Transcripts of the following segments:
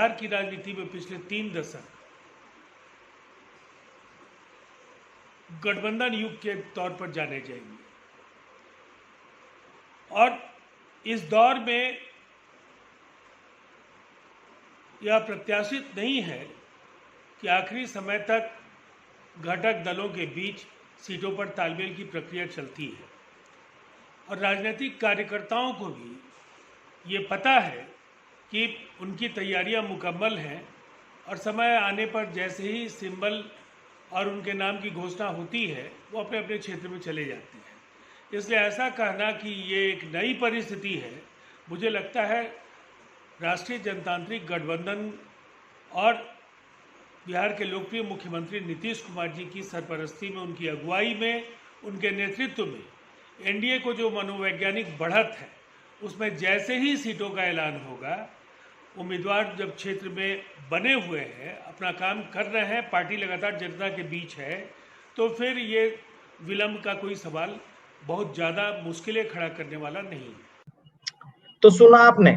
बिहार की राजनीति में पिछले 3 दशक गठबंधन युग के तौर पर जाने जाएंगे। और इस दौर में यह प्रत्याशित नहीं है कि आखिरी समय तक घटक दलों के बीच सीटों पर तालमेल की प्रक्रिया चलती है, और राजनीतिक कार्यकर्ताओं को भी ये पता है कि उनकी तैयारियां मुकम्मल हैं और समय आने पर जैसे ही सिंबल और उनके नाम की घोषणा होती है वो अपने अपने क्षेत्र में चले जाते हैं। इसलिए ऐसा कहना कि ये एक नई परिस्थिति है, मुझे लगता है राष्ट्रीय जनतांत्रिक गठबंधन और बिहार के लोकप्रिय मुख्यमंत्री नीतीश कुमार जी की सरपरस्ती में, उनकी अगुवाई में, उनके नेतृत्व में एनडीए को जो मनोवैज्ञानिक बढ़त है उसमें जैसे ही सीटों का ऐलान होगा, उम्मीदवार जब क्षेत्र में बने हुए हैं, अपना काम कर रहे हैं, पार्टी लगातार जनता के बीच है, तो फिर ये विलंब का कोई सवाल बहुत ज़्यादा मुश्किलें खड़ा करने वाला नहीं है। तो सुना आपने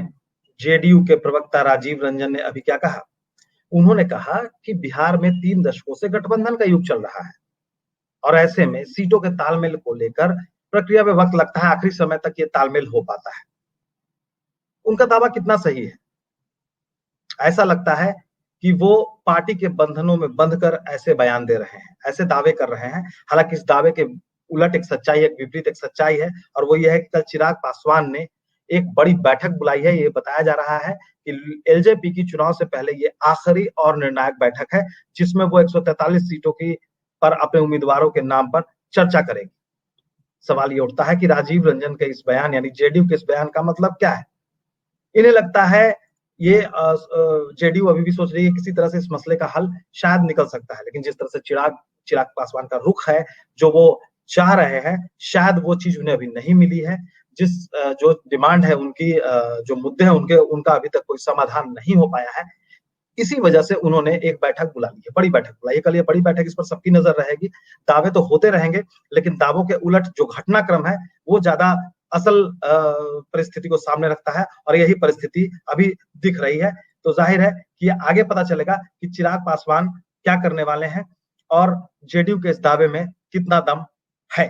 जेडीयू के प्रवक्ता राजीव रंजन ने अभी क्या कहा। उन्होंने कहा कि बिहार में 3 दशकों से गठबंधन का युग चल रहा है और ऐसे में सीटों के तालमेल को लेकर प्रक्रिया में वक्त लगता है, आखिरी समय तक ये तालमेल हो पाता है। उनका दावा कितना सही है? ऐसा लगता है कि वो पार्टी के बंधनों में बंधकर ऐसे बयान दे रहे हैं, ऐसे दावे कर रहे हैं। हालांकि इस दावे के उलट एक सच्चाई, एक विपरीत एक सच्चाई है, और वो ये है कि कल चिराग पासवान ने एक बड़ी बैठक बुलाई है। ये बताया जा रहा है कि एलजेपी की चुनाव से पहले ये आखिरी और निर्णायक बैठक है, जिसमें वो 143 सीटों की पर अपने उम्मीदवारों के नाम पर चर्चा करेगी। सवाल ये उठता है कि राजीव रंजन के इस बयान यानी जेडीयू के इस बयान का मतलब क्या है? इन्हें लगता है ये जेडीयू अभी भी सोच रही है किसी तरह से इस मसले का हल शायद निकल सकता है, लेकिन जिस तरह से चिराग पासवान का रुख है, जो वो चाह रहे हैं, शायद वो चीज उन्हें अभी नहीं मिली है। जिस जो डिमांड है उनकी, जो मुद्दे हैं उनका अभी तक कोई समाधान नहीं हो पाया है। इसी वजह से उन्होंने एक बैठक बुला ली है, बड़ी बैठक बुलाई है। कल ये बड़ी बैठक, इस पर सबकी नजर रहेगी। दावे तो होते रहेंगे, लेकिन दावों के उलट जो घटनाक्रम है वो ज्यादा असल परिस्थिति को सामने रखता है, और यही परिस्थिति अभी दिख रही है। तो जाहिर है कि आगे पता चलेगा कि चिराग पासवान क्या करने वाले हैं और जेडीयू के इस दावे में कितना दम है।